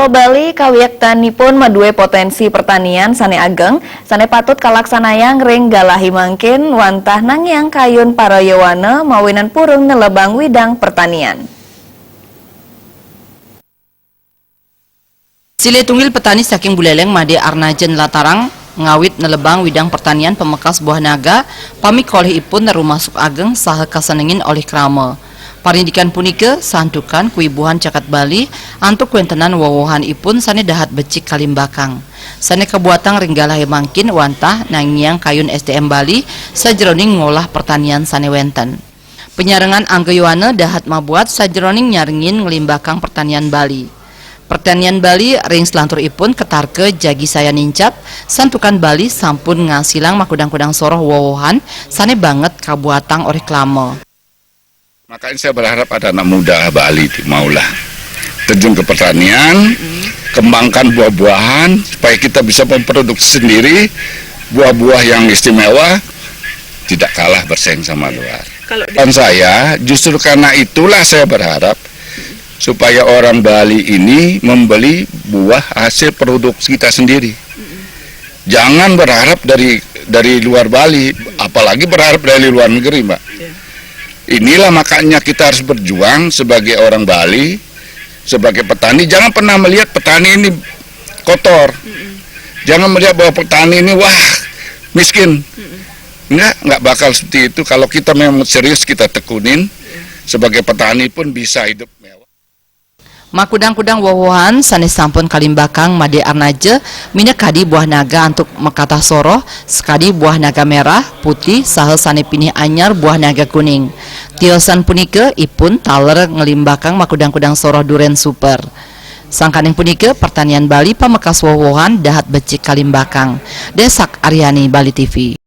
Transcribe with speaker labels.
Speaker 1: Pulau Bali kawiektanipun madue potensi pertanian sane ageng, sane patut kalaksanayang ring galahi mangkin wantah nangyang kayun parayawana mawinan purung nelebang widang pertanian.
Speaker 2: Sile tunggil petani saking Buleleng Made Arnajen Latarang ngawit nelebang widang pertanian pemekas buah naga pamik oleh ipun nerumasuk ageng saha kasenengin oleh krama. Parindikan punika santukan kuibuhan cakat Bali antuk kuentenan wawohan ipun sane dahat becik kalimbakang. Sane kebuatan ringgalahe mangkin wantah nangyang kayun SDM Bali sajroning ngolah pertanian sane wenten. Penyarengan anggeyoane dahat mabuat sajroning nyaringin ngelimbakang pertanian Bali. Pertanian Bali ring selantur ipun ketarke jagi saya nincap santukan Bali sampun ngasilang makudang-kudang soroh wawohan sane banget kabuatang oleh klama.
Speaker 3: Makanya saya berharap ada anak muda Bali maulah terjun ke pertanian, kembangkan buah-buahan supaya kita bisa memproduksi sendiri buah-buah yang istimewa, tidak kalah bersaing sama luar. Dan saya justru karena itulah saya berharap supaya orang Bali ini membeli buah hasil produksi kita sendiri. Jangan berharap dari luar Bali, apalagi berharap dari luar negeri, Mbak. Inilah makanya kita harus berjuang sebagai orang Bali, sebagai petani. Jangan pernah melihat petani ini kotor. Jangan melihat bahwa petani ini wah miskin. Enggak bakal seperti itu. Kalau kita memang serius kita tekunin, sebagai petani pun bisa hidup mewah.
Speaker 2: Makudang-kudang wawohan sanes sampun kalimbakang Made Arnaje mina kadi buah naga untuk mekatah soroh sekadi buah naga merah putih saha sane pinih anyar buah naga kuning. Tiosan punike ipun taler ngelimbakang makudang-kudang soroh duren super. Sangkaning punike pertanian Bali pamekas wawohan dahat becik kalimbakang. Desak Aryani Bali TV.